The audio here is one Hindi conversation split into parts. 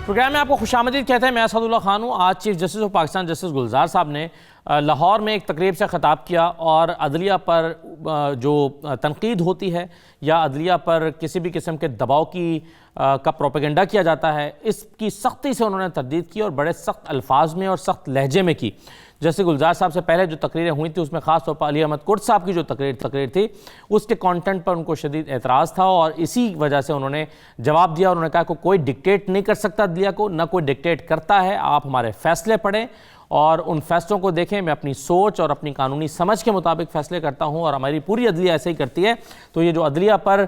प्रोग्राम में आपको खुशामदीद कहते हैं। मैं असदुल्ला खान हूँ। आज chief justice of Pakistan justice Gulzar साहब ने लाहौर में एक तकरीब से ख़िताब किया और अदलिया पर जो तनकीद होती है या अदलिया पर किसी भी किस्म के दबाव का प्रोपेगेंडा किया जाता है, इसकी सख्ती से उन्होंने तरदीद की और बड़े सख्त अल्फाज में और सख्त लहजे में की। जैसे गुलजार साहब से पहले जो तकरीरें हुई थी उसमें ख़ास तौर पर अली अहमद कुर्द साहब की जो तकरीर थी उसके कंटेंट पर उनको शदीद एतराज़ था और इसी वजह से उन्होंने जवाब दिया। उन्होंने कहा कि कोई डिक्टेट नहीं कर सकता अदलिया को, ना कोई डिक्टेट करता है। आप हमारे फैसले पढ़ें और उन फैसलों को देखें। मैं अपनी सोच और अपनी कानूनी समझ के मुताबिक फ़ैसले करता हूँ और हमारी पूरी अदलिया ऐसे ही करती है। तो ये जो अदलिया पर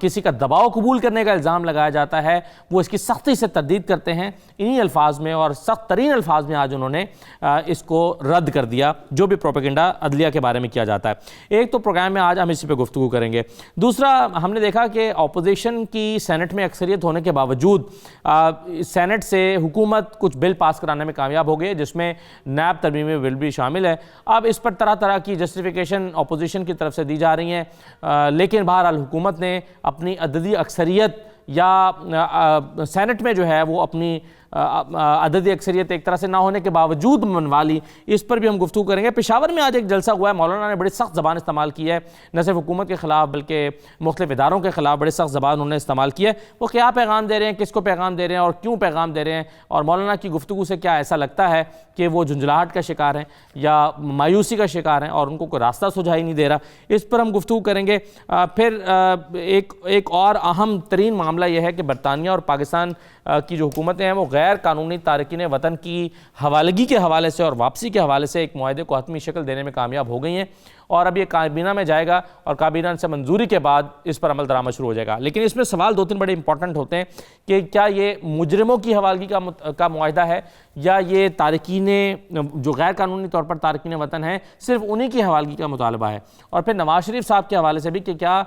किसी का दबाव कबूल करने का इल्ज़ाम लगाया जाता है वो इसकी सख्ती से तरदीद करते हैं। इन्हीं अल्फाज में और सख्त तरीन अल्फाज में आज उन्होंने इसको रद्द कर दिया जो भी प्रोपेगेंडा अदलिया के बारे में किया जाता है। एक तो प्रोग्राम में आज हम इसी पर गुफ्तगू करेंगे। दूसरा, हमने देखा कि अपोजिशन की सेनेट में अक्सरियत होने के बावजूद सेनेट से हुकूमत कुछ बिल पास कराने में कामयाब हो गई जिसमें नैब तरमीमी बिल भी शामिल है। अब इस पर तरह तरह की जस्टिफिकेशन अपोजिशन की तरफ से दी जा रही हैं, लेकिन बहरहाल हुकूमत ने अपनी अददी अक्सरियत या सेनेट में जो है वो अपनी अददी अक्सरियत एक तरह से ना होने के बावजूद मनवा ली। इस पर भी हम गुफ्तगू करेंगे। पेशावर में आज एक जलसा हुआ है। मौलाना ने बड़ी सख्त ज़बान इस्तेमाल की है, न सिर्फ हुकूमत के ख़िलाफ़ बल्कि मुख्तलिफ़ इदारों के ख़िलाफ़ बड़ी सख्त ज़बान उन्होंने इस्तेमाल की है। वो क्या पैगाम दे रहे हैं, किसको पैगाम दे रहे हैं और क्यों पैगाम दे रहे हैं, और मौलाना की गुफ्तगू से क्या ऐसा लगता है कि वो झुंझलाहट का शिकार हैं या मायूसी का शिकार हैं और उनको कोई रास्ता सुझाई नहीं दे रहा। इस पर हम गुफ्तगू करेंगे। फिर एक और अहम तरीन मामला यह है कि बरतानिया और पाकिस्तान की जो हुकूमतें हैं वो गैर कानूनी तारकीन वतन की हवालगी के हवाले से और वापसी के हवाले से एक मुआहदे को हतमी शक्ल देने में कामयाब हो गई हैं और अब ये काबीना में जाएगा और काबीना से मंजूरी के बाद इस पर अमल दरामद शुरू हो जाएगा। लेकिन इसमें सवाल दो तीन बड़े इंपॉर्टेंट होते हैं कि क्या ये मुजरिमों की हवालगी का मुआहदा है या ये तारकीन जो गैर कानूनी तौर पर तारकीन वतन हैं सिर्फ उन्हीं की हवालगी का मुतालबा है। और फिर नवाज शरीफ साहब के हवाले से भी कि क्या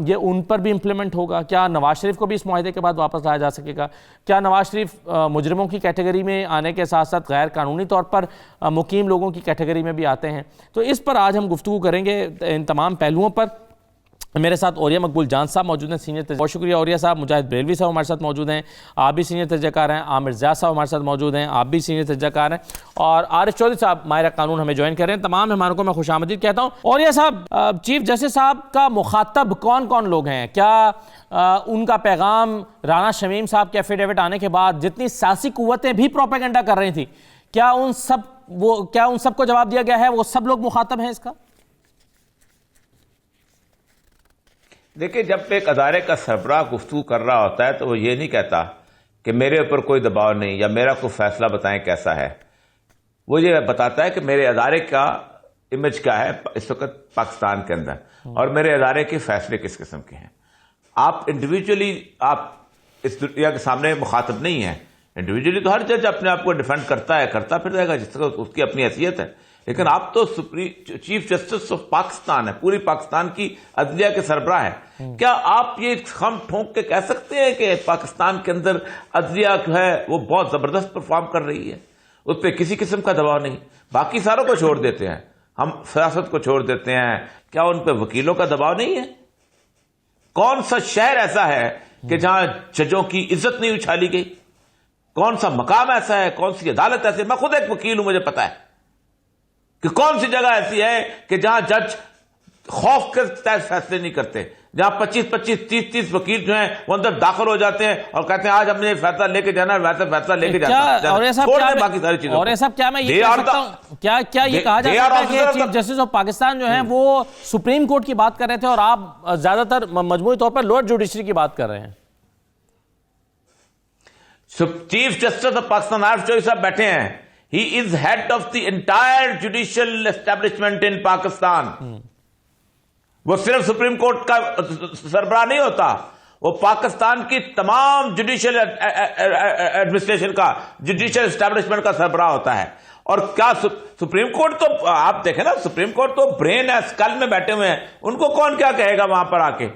ये उन पर भी इम्प्लीमेंट होगा, क्या नवाज शरीफ को भी इस मुआहदे के बाद वापस लाया जा सकेगा, क्या नवाज शरीफ मुजरिमों की कैटेगरी में आने के साथ साथ गैर कानूनी तौर पर मुकीम लोगों की कैटेगरी में भी आते हैं। तो इस पर आज हम गुफ्तगू करेंगे इन तमाम पहलुओं पर। मेरे साथ औरिया मकबूल जान साहब मौजूद हैं, सीनियर तजज़िया। बहुत शुक्रिया औरिया साहब। मुजाहिद बरेलवी साहब हमारे साथ मौजूद हैं, आप भी सीनियर तजज़ियाकार हैं। आमिर ज़िया साहब हमारे साथ मौजूद हैं, आप भी सीनियर तजज़ियाकार हैं। और आरिफ चौधरी साहब माहिर कानून हमें ज्वाइन कर रहे हैं। तमाम मेहमानों को मैं खुशामदीद कहता हूँ। औरिया साहब, चीफ जस्टिस साहब का मुखातब कौन कौन लोग हैं? क्या उनका पैगाम राना शमीम साहब के एफिडेविट आने के बाद जितनी सियासी कुव्वतें भी प्रोपेगेंडा कर रही थी, क्या उन सबको जवाब दिया गया है? वो सब लोग मुखातब हैं इसका? देखिए, जब एक अदारे का सरबराह गुफ्तगू कर रहा होता है तो वो ये नहीं कहता कि मेरे ऊपर कोई दबाव नहीं या मेरा कोई फैसला बताएं कैसा है। वो ये बताता है कि मेरे अदारे का इमेज क्या है इस वक्त पाकिस्तान के अंदर और मेरे अदारे के फैसले किस किस्म के हैं। आप इंडिविजुअली आप इस दुनिया के सामने मुखातब नहीं है। इंडिविजुअली तो हर जज अपने आप को डिफेंड करता फिर रहेगा जिस तरह उसकी अपनी हैसियत है, लेकिन आप तो चीफ जस्टिस ऑफ पाकिस्तान है, पूरी पाकिस्तान की अदलिया के सरबराह है। क्या आप ये खम ठोंक के कह सकते हैं कि पाकिस्तान के अंदर अदलिया जो है वो बहुत जबरदस्त परफॉर्म कर रही है, उस पर किसी किस्म का दबाव नहीं? बाकी सारों को छोड़ देते हैं, हम सियासत को छोड़ देते हैं, क्या उन पर वकीलों का दबाव नहीं है? कौन सा शहर ऐसा है कि जहां जजों की इज्जत नहीं उछाली गई? कौन सा मकाम ऐसा है, कौन सी अदालत ऐसी? मैं खुद एक वकील हूं, मुझे पता है कि कौन सी जगह ऐसी है कि जहां जज खौफ के तहत फैसले नहीं करते, जहां 25-25, 30-30 वकील जो हैं वो अंदर दाखिल हो जाते हैं और कहते हैं आज हमने फैसला लेके जाना है, वैसा फैसला लेके जाना, छोड़ दें बाकी सारी चीजों। और साहब, क्या मैं ये कह सकता हूं, क्या ये कहा जा सकता है कि चीफ जस्टिस ऑफ पाकिस्तान जो है वो सुप्रीम कोर्ट की बात कर रहे थे और आप ज्यादातर मजमूई तौर पर लोअर जुडिशरी की बात कर रहे हैं? Chief justice of Pakistan Arif Chaudhry साहब बैठे हैं। He is head of the entire judicial establishment in Pakistan. वो सिर्फ सुप्रीम कोर्ट का सरबराह नहीं होता, वो पाकिस्तान की तमाम जुडिशियल एडमिनिस्ट्रेशन का, जुडिशियल एस्टेब्लिशमेंट का सरबराह होता है। और क्या सुप्रीम कोर्ट तो आप देखें ना, सुप्रीम कोर्ट तो ब्रेन है, स्कल में बैठे हुए हैं, उनको कौन क्या कहेगा वहां पर आके?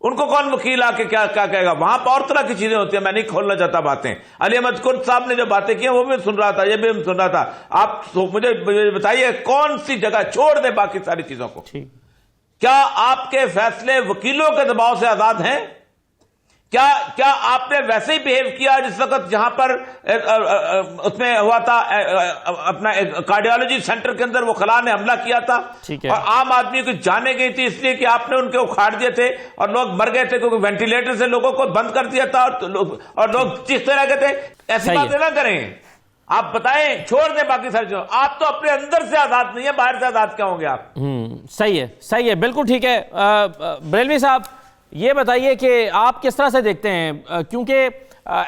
उनको कौन वकील आके क्या क्या कहेगा? वहां पर और तरह की चीजें होती है, मैं नहीं खोलना चाहता बातें। अली अहमद कुर्द साहब ने जो बातें की वो भी सुन रहा था, ये भी सुन रहा था। आप मुझे बताइए कौन सी जगह, छोड़ दे बाकी सारी चीजों को, क्या आपके फैसले वकीलों के दबाव से आजाद हैं? क्या क्या आपने वैसे ही बिहेव किया जिस वक्त जहां पर उसमें हुआ था अपना कार्डियोलॉजी सेंटर के अंदर वो खला ने हमला किया था, ठीक है, और आम आदमी को जाने गई थी इसलिए कि आपने उनके उखाड़ दिए थे और लोग मर गए थे क्योंकि वेंटिलेटर से लोगों को बंद कर दिया था और लोग चीखते रह गए थे। ऐसी बातें ना करें, आप बताएं, छोड़ दें बाकी सारी चीजों। आप तो अपने अंदर से आजाद नहीं है, बाहर से आजाद क्या होंगे आप? सही है, बिल्कुल ठीक है। बरेलवी साहब, ये बताइए कि आप किस तरह से देखते हैं, क्योंकि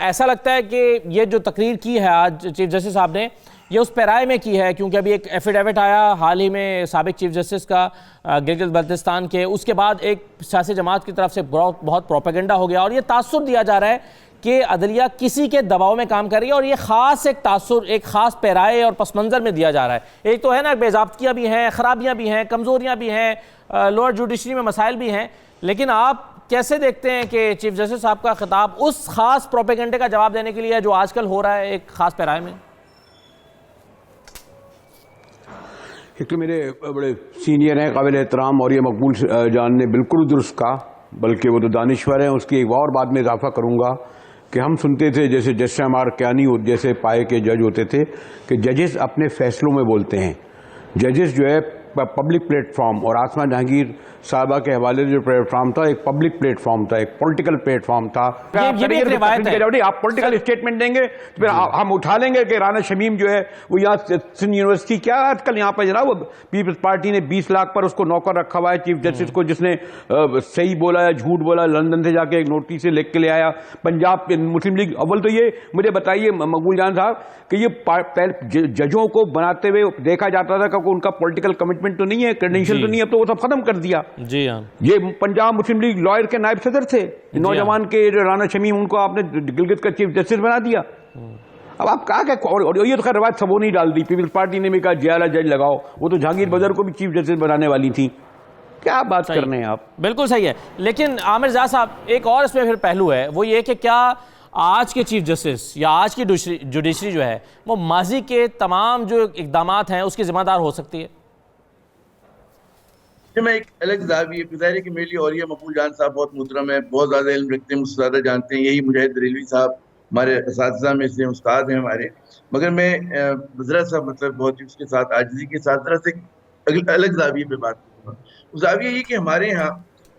ऐसा लगता है कि ये जो तकरीर की है आज चीफ जस्टिस साहब ने, ये उस पैराए में की है, क्योंकि अभी एक एफिडेविट आया हाल ही में साबिक चीफ जस्टिस का गिलगित बल्तिस्तान के, उसके बाद एक सियासी जमात की तरफ से बहुत प्रोपेगेंडा हो गया और ये तासुर दिया जा रहा है कि अदलिया किसी के दबाव में काम कर रही है, और ये ख़ास एक तासुर, एक ख़ास पैराए और पस मंज़र में दिया जा रहा है। एक तो है ना, बेज़ाब्तियाँ भी हैं, ख़राबियाँ भी हैं, कमज़ोरियाँ भी हैं, लोअर जुडिशरी में मसाइल भी हैं, लेकिन आप कैसे देखते हैं कि चीफ जस्टिस साहब का खिताब उस खास प्रोपेगेंडे का जवाब देने के लिए जो आजकल हो रहा है एक खास पैराए में? एक तो मेरे बड़े सीनियर हैं, काबिल एहतराम, और ये मकबूल जान ने बिल्कुल दुरुस्त कहा, बल्कि वो तो दानिश्वर हैं। उसकी एक और बात में इजाफा करूंगा कि हम सुनते थे जैसे जस्टिस एम आर कियानी जैसे पाए के जज होते थे कि जजेस अपने फैसलों में बोलते हैं। जजेस जो है पब्लिक प्लेटफॉर्म, और आसमा जहांगीर साहबा के हवाले जो प्लेटफॉर्म था एक पब्लिक प्लेटफॉर्म था, एक पॉलिटिकल प्लेटफॉर्म था। ये भी एक रिवायत है। आप पॉलिटिकल स्टेटमेंट देंगे तो फिर हम उठा लेंगे कि राना शमीम जो है वो यहाँ सिंध यूनिवर्सिटी, क्या आजकल यहाँ पर जनाब वो पीपल्स पार्टी ने 20 लाख पर उसको नौकर रखा हुआ है चीफ जस्टिस को, जिसने सही बोला या झूठ बोला, लंदन से जाके एक नोटिस से लिख के ले आया। पंजाब मुस्लिम लीग, अव्वल तो ये मुझे बताइए मकबूल जान साहब कि ये जजों को बनाते हुए देखा जाता था कि उनका पॉलिटिकल कमिटमेंट तो नहीं है, क्रेडेंशियल तो नहीं है, अब तो वो सब खत्म कर दिया। जी हाँ, ये पंजाब मुस्लिम लीग लॉयर के नायब सदर थे, नौजवान के राना शमीम, उनको आपने गिलगित का चीफ जस्टिस बना दिया। अब आप कहा क्या, और ये तो खैर रवायत सबों नहीं डाल दी, पीपल्स पार्टी ने भी कहा जियाला जज लगाओ, वो तो जहांगीर बदर को भी चीफ जस्टिस बनाने वाली थी। क्या बात कर रहे हैं आप? बिल्कुल सही है, लेकिन आमिर ज़ा साहब, एक और इसमें फिर पहलू है, वो ये कि क्या आज के चीफ जस्टिस या आज की जुडिशरी जो है वो माजी के तमाम जो इकदामात हैं उसकी जिम्मेदार हो सकती है? मैं एक अलग जाविये गुजारे कि मेरे लिए और ये मकबूल जान साहब बहुत मुहतरम है, बहुत ज़्यादा इल्म रखते हैं, मुझसे ज़्यादा जानते हैं। यही मुजाहिद बरेलवी साहब हमारे असातिज़ा में से उस्ताद हैं हमारे। मगर मैं ज़रा सा मतलब बहुत ही उसके साथ आजिज़ी के साथ ज़रा से अलग जाविये पे बात करूँगा। वो जाविया ये कि हमारे यहाँ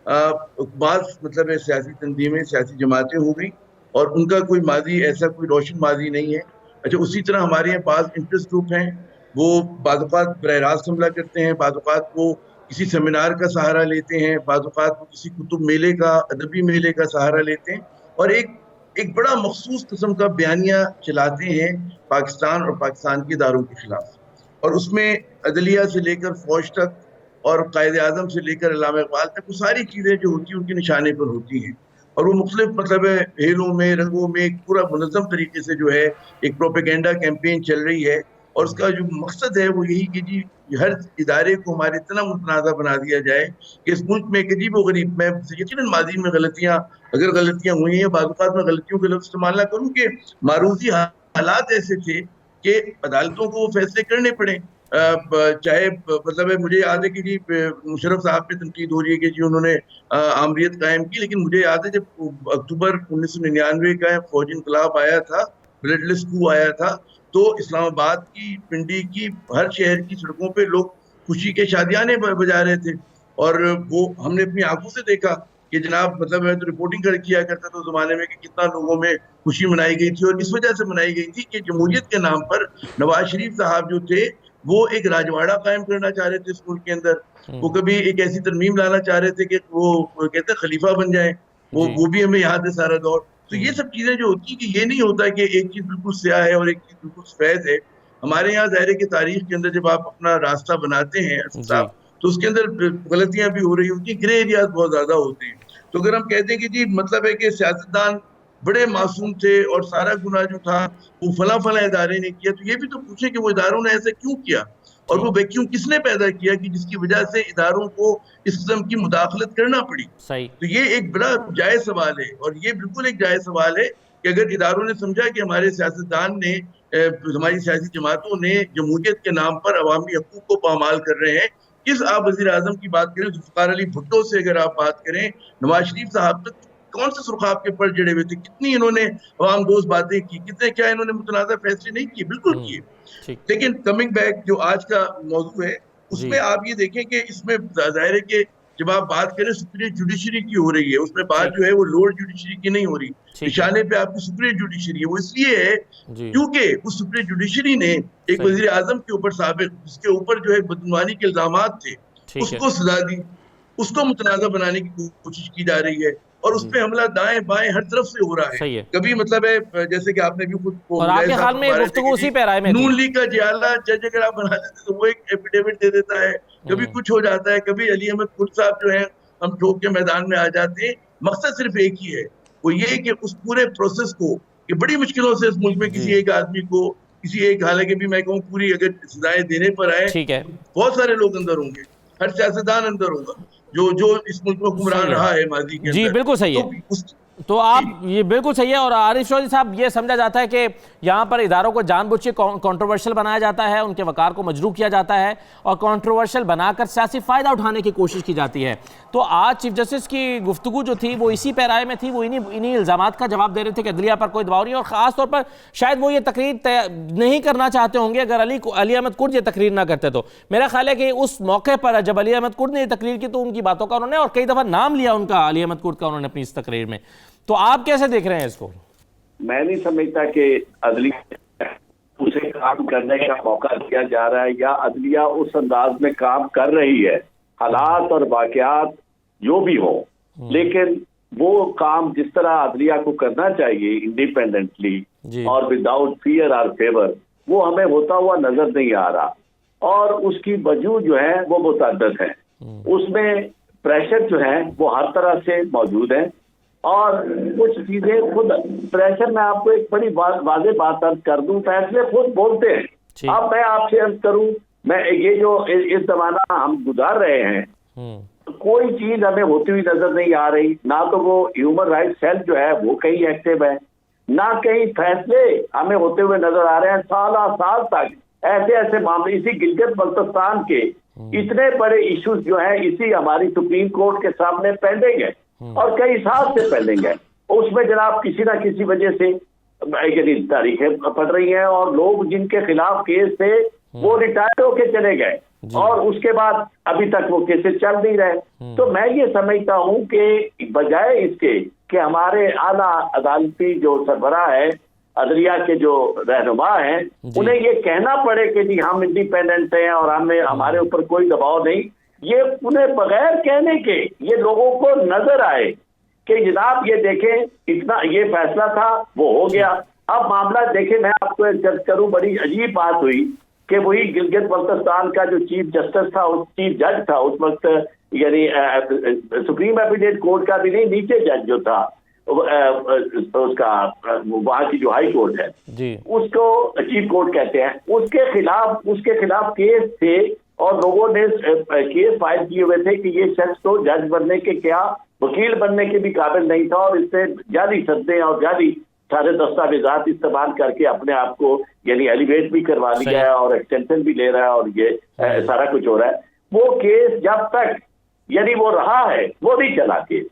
बाज़ मतलब सियासी तंजीमें, सियासी जमातें हो गई और उनका कोई माजी, ऐसा कोई रोशन माजी नहीं है। अच्छा, उसी तरह हमारे यहाँ बाज़ इंटरेस्ट ग्रुप हैं, वो बाज़ बरह रास्त हमला करते हैं, बाज़ वो किसी सेमिनार का सहारा लेते हैं, बाज़ वो किसी कुतुब मेले का, अदबी मेले का सहारा लेते हैं और एक बड़ा मखसूस किस्म का बयानिया चलाते हैं पाकिस्तान और पाकिस्तान के इदारों के खिलाफ। और उसमें अदलिया से लेकर फौज तक और कायदे आज़म से लेकर अल्लामा इकबाल तक वो सारी चीज़ें जो होती हैं उनके निशाने पर होती हैं। और वो मुख्तलिफ मतलब हेलों में, रंगों में एक पूरा मुनज़्ज़म तरीके से जो है एक प्रोपेगेंडा कैंपेन चल रही है। और उसका जो मकसद है वो यही कि जी हर इदारे को हमारे इतना मुतनाज़ा बना दिया जाए कि इस मुल्क में एक अजीब व गरीब, मैं यकीनन माजी में गलतियाँ, अगर गलतियाँ हुई हैं, बाद औक़ात में गलतियों के लफ्ज़ इस्तेमाल ना करूँ कि मारूज़ी हालात ऐसे थे कि अदालतों को वो फैसले करने पड़े। चाहे मतलब मुझे याद है कि जी मुशर्रफ साहब पे तनकीद हो रही है कि जी उन्होंने आमरीत कायम की, लेकिन मुझे याद है जब अक्टूबर 1999 का फौजी इनकलाब आया था, ब्लडलेस कू आया था, तो इस्लामाबाद की, पिंडी की, हर शहर की सड़कों पे लोग खुशी के शादियाने बजा रहे थे। और वो हमने अपनी आंखों से देखा कि जनाब मतलब मैं तो रिपोर्टिंग किया करता था उस जमाने में कि कितना लोगों में खुशी मनाई गई थी। और इस वजह से मनाई गई थी कि जमहूरियत के नाम पर नवाज शरीफ साहब जो थे वो एक राजवाड़ा कायम करना चाह रहे थे इस मुल्क के अंदर। वो कभी एक ऐसी तरमीम लाना चाह रहे थे कि वो कहते खलीफा बन जाए, वो भी हमें याद है सारा दौर। तो ये सब चीजें जो होती है कि ये नहीं होता कि एक चीज बिल्कुल स्याह है और एक चीज बिल्कुल सफेद है। हमारे यहाँ ज़ाहिर की तारीख के अंदर जब आप अपना रास्ता बनाते हैं साहब, तो उसके अंदर गलतियां भी हो रही होती हैं, ग्रे एरियाज बहुत ज्यादा होते हैं। तो अगर हम कहते हैं कि जी मतलब है कि सियासतदान बड़े मासूम थे और सारा गुनाह जो था वो फला इदारे ने किया, तो ये भी तो पूछे कि वो इदारों ने ऐसा क्यों किया और वो वैक्यूम किसने पैदा किया कि जिसकी वजह से इदारों को इस किस्म की मुदाखलत करना पड़ी। सही। तो ये एक बड़ा जायज सवाल है और ये बिल्कुल एक जायज सवाल है कि अगर इदारों ने समझा कि हमारे सियासतदान ने, हमारी सियासी जमातों ने जमहूरियत के नाम पर अवामी हकूक को पामाल कर रहे हैं। किस आप वज़ीर आज़म की बात करें, जुल्फ़िकार अली भुट्टो से अगर आप बात करें, नवाज शरीफ साहब तक कौन से सुर्खाब के पर जड़े हुए थे, कितनी इन्होंने अवाम दोस्त बातें की, कितने क्या इन्होंने मुतनाज़ा फैसले नहीं किए, बिल्कुल किए। ठीक। लेकिन कमिंग बैक जो आज का मौजू है उसमें आप ये देखें कि इसमें जाहिर है कि जब आप बात करें सुप्रीम जुडिशरी की हो रही है, उसमें बात जो है वो लोअर जुडिशरी की नहीं हो रही, निशाने पे आपकी सुप्रीम जुडिशरी है। वो इसलिए है क्योंकि उस सुप्रीम जुडिशरी ने एक वजीर आजम के ऊपर साबिक, जिसके ऊपर जो है बदगुमानी के इल्जामात थे, उसको सजा दी, उसको मुतनाज़ा बनाने की कोशिश की जा रही है और उस पे हमला दाएं बाएं हर तरफ से हो रहा है। कभी मतलब है जैसे कि आपने भी खुद और आपके ख्याल में गुफ्तगू उसी पे राय में नून लीग का जियाला जज अगर आप बना देते तो वो एक एफिडेविट दे देता है, कभी कुछ हो जाता है, कभी अली अहमद कुर्द साहब जो है हम ठोक के मैदान में आ जाते हैं। मकसद सिर्फ एक ही है, वो ये कि उस पूरे प्रोसेस को, कि बड़ी मुश्किलों से इस मुल्क में किसी एक आदमी को, किसी एक, हालांकि भी मैं कहूँ पूरी अगर सजाएं देने पर आए, ठीक है, बहुत सारे लोग अंदर होंगे, हर सियासतदान अंदर होगा जो इस मुल्क में हुक्मरान रहा है माजी के अंदर। जी बिल्कुल सही है। तो आप ये बिल्कुल सही है। और आरिफ चौधरी साहब, ये समझा जाता है कि यहाँ पर इदारों को जानबूझ के कंट्रोवर्शियल बनाया जाता है, उनके वकार को मजरूह किया जाता है और कंट्रोवर्शियल बनाकर सियासी फ़ायदा उठाने की कोशिश की जाती है। तो आज चीफ जस्टिस की गुफ्तगू जो थी वो इसी पैराए में थी, वो इन्हीं इल्ज़ामात का जवाब दे रहे थे कि अदलिया पर कोई दबाव नहीं, और ख़ास तौर पर शायद वो ये तकरीर नहीं करना चाहते होंगे अगर अली अहमद कुर्द ये तकरीर ना करते। तो मेरा ख्याल है कि उस मौके पर जब अली अहमद कुर्द ने ये तकरीर की तो उनकी बातों का उन्होंने, और कई दफ़ा नाम लिया उनका, अली अहमद कुर्द का उन्होंने अपनी इस तकरीर में। तो आप कैसे देख रहे हैं इसको? मैं नहीं समझता कि अदलिया उसे काम करने का मौका दिया जा रहा है या अदलिया उस अंदाज में काम कर रही है। हालात और वाकयात जो भी हो, लेकिन वो काम जिस तरह अदलिया को करना चाहिए इंडिपेंडेंटली और विदाउट फियर और फेवर, वो हमें होता हुआ नजर नहीं आ रहा। और उसकी वजह जो है वो मुतअद्दिद है, उसमें प्रेशर जो है वो हर तरह से मौजूद है और कुछ चीजें खुद प्रेशर में, आपको एक बड़ी वाज़ेह बात अर्ज कर दूं, फैसले खुद बोलते हैं। अब मैं आपसे अर्ज करूं, मैं ये जो इस जमाना हम गुजार रहे हैं, कोई चीज हमें होती हुई नजर नहीं आ रही। ना तो वो ह्यूमन राइट सेल जो है वो कहीं एक्टिव है, ना कहीं फैसले हमें होते हुए नजर आ रहे हैं। साल तक ऐसे ऐसे मामले, इसी गिलगित बल्तिस्तान के इतने बड़े इश्यूज जो है इसी हमारी सुप्रीम कोर्ट के सामने पेंडिंग है और कई साल से पेंडिंग है। उसमें जनाब किसी ना किसी वजह से तारीखें पड़ रही हैं और लोग जिनके खिलाफ केस थे वो रिटायर होके चले गए और उसके बाद अभी तक वो केसेस चल नहीं रहे। तो मैं ये समझता हूं कि बजाय इसके कि हमारे आला अदालती जो सरबराह है, अदलिया के जो रहनुमा हैं, उन्हें ये कहना पड़े कि जी हम इंडिपेंडेंट हैं और हमें हमारे ऊपर कोई दबाव नहीं, ये उन्हें बगैर कहने के ये लोगों को नजर आए कि जनाब ये देखें इतना ये फैसला था वो हो गया। अब मामला देखें, मैं आपको एक जज करूं, बड़ी अजीब बात हुई कि वही गिलगित बल्तिस्तान का जो चीफ जस्टिस था, उस चीफ जज था उस वक्त, यानी सुप्रीम एपीलेट कोर्ट का भी नहीं, नीचे जज जो था उसका, वहां की जो हाई कोर्ट है जी, उसको चीफ कोर्ट कहते हैं, उसके खिलाफ केस थे और लोगों ने केस फाइल किए हुए थे कि ये शख्स तो जज बनने के क्या वकील बनने के भी काबिल नहीं था और इससे जाली सद्दे और जाली सारे दस्तावेजात इस्तेमाल करके अपने आप को यानी एलिवेट भी करवा लिया है और एक्सटेंशन भी ले रहा है और ये सारा कुछ हो रहा है। वो केस जब तक यानी वो रहा है वो नहीं चला केस,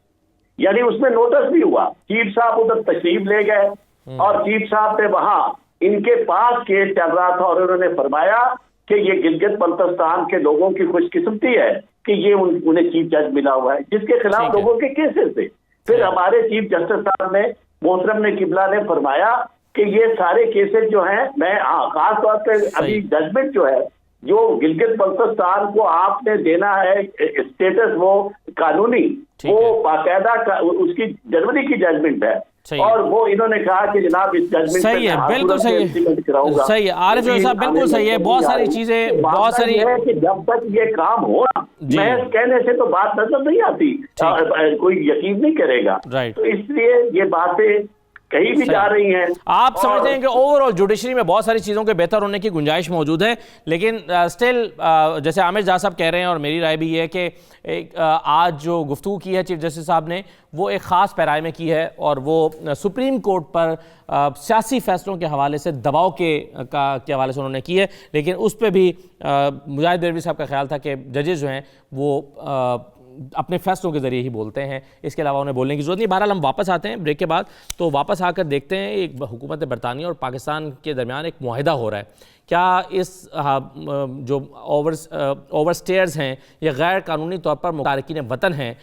यानी उसमें नोटिस भी हुआ, चीफ साहब उधर तशरीफ ले गए और चीफ साहब ने वहां इनके पास केस चल रहा था और उन्होंने फरमाया कि ये गिलगित बल्तिस्तान के लोगों की खुशकिस्मती है कि ये उन्हें चीफ जज मिला हुआ है जिसके खिलाफ लोगों के केसेस थे। फिर हमारे चीफ जस्टिस साहब ने, मोहतरम ने किबला ने फरमाया कि ये सारे केसेस जो हैं, मैं खास तौर पे अभी जजमेंट जो है जो गिलगित बल्तिस्तान को आपने देना है स्टेटस वो कानूनी, वो बाकायदा उसकी जनवरी की जजमेंट है और वो इन्होंने कहा कि जनाब इस जजमेंट सही है, बिल्कुल सही है, सही है आरिफ साहब, बिल्कुल सही है। बहुत सारी चीजें, बहुत सारी है कि जब तक ये काम हो ना, महज कहने से तो बात नजर नहीं आती, कोई यकीन नहीं करेगा। तो इसलिए ये बातें कहीं भी जा रही हैं। आप समझते हैं कि ओवरऑल जुडिशरी में बहुत सारी चीज़ों के बेहतर होने की गुंजाइश मौजूद है, लेकिन स्टिल जैसे आमिर जहाँ साहब कह रहे हैं और मेरी राय भी ये है कि आज जो गुफ्तगू की है चीफ जस्टिस साहब ने वो एक ख़ास पैराए में की है और वो सुप्रीम कोर्ट पर सियासी फैसलों के हवाले से दबाव के हवाले से उन्होंने की है। लेकिन उस पर भी मुजाहिद देरवी साहब का ख्याल था कि जजेस जो हैं वो अपने फैसलों के ज़रिए ही बोलते हैं, इसके अलावा उन्हें बोलने की ज़रूरत नहीं। बहरहाल हम वापस आते हैं ब्रेक के बाद, तो वापस आकर देखते हैं एक हुकूमत बरतानिया और पाकिस्तान के दरमियान एक मुआहिदा हो रहा है। क्या इस जो ओवरस्टेयर्स हैं या गैर कानूनी तौर पर मुतारकिन वतन हैं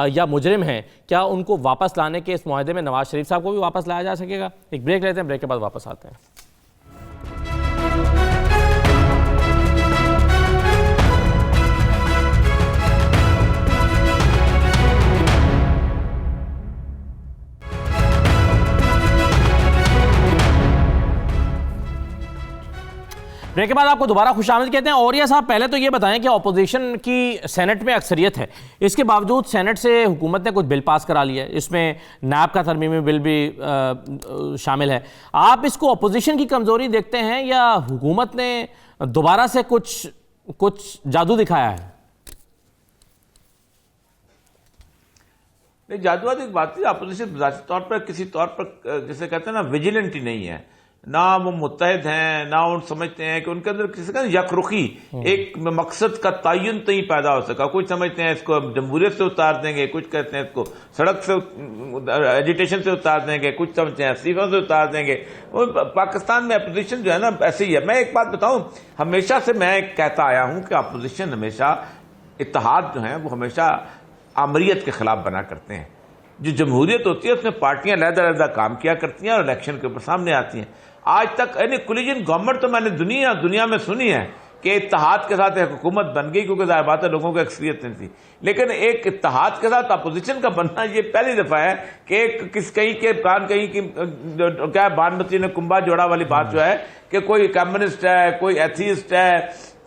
या मुजरिम हैं, क्या उनको वापस लाने के इस मुआहिदे में नवाज शरीफ साहब को भी वापस लाया जा सकेगा? एक ब्रेक लेते हैं, ब्रेक के बाद वापस आते हैं। ब्रेक के बाद आपको दोबारा खुशामदीद कहते हैं। औरिया साहब, पहले तो ये बताएं कि अपोजिशन की सेनेट में अक्सरियत है, इसके बावजूद सेनेट से हुकूमत ने कुछ बिल पास करा लिया है, इसमें नैब का तरमीमी बिल भी शामिल है। आप इसको अपोजिशन की कमज़ोरी देखते हैं या हुकूमत ने दोबारा से कुछ जादू दिखाया है? नहीं, जादूवादी बात है। अपोजिशन ज़ाती तौर पर किसी तौर पर जिसे कहते हैं ना विजिलेंट ही नहीं है, ना वो मुत्तहिद हैं, ना वो समझते हैं कि उनके अंदर किसी का यकरुखी एक मकसद का तयन नहीं पैदा हो सका। कुछ समझते हैं इसको जमहूरियत से उतार देंगे, कुछ कहते हैं इसको सड़क से एजिटेशन से उतार देंगे, कुछ समझते हैं इस्तीफों से उतार देंगे। पाकिस्तान में अपोजिशन जो है ना ऐसे ही है। मैं एक बात बताऊं, हमेशा से मैं कहता आया हूं कि अपोजिशन हमेशा इत्तेहाद जो है वो हमेशा आमरीत के खिलाफ बना करते हैं। जो जमहूरियत होती है उसमें पार्टियां अलग-अलग काम किया करती हैं और इलेक्शन के ऊपर सामने आती हैं। आज तक यानी कोलिजन गवर्नमेंट तो मैंने दुनिया में सुनी है कि इत्तेहाद के साथ एक हुकूमत बन गई, क्योंकि जाहिर बात है लोगों को एक्सपीरियंस नहीं थी। लेकिन एक इत्तेहाद के साथ अपोजिशन का बनना ये पहली दफा है कि एक कहीं के कान कहीं की क्या बानमती ने कुंभा जोड़ा वाली बात जो है कि कोई कम्युनिस्ट है, कोई एथीस्ट है,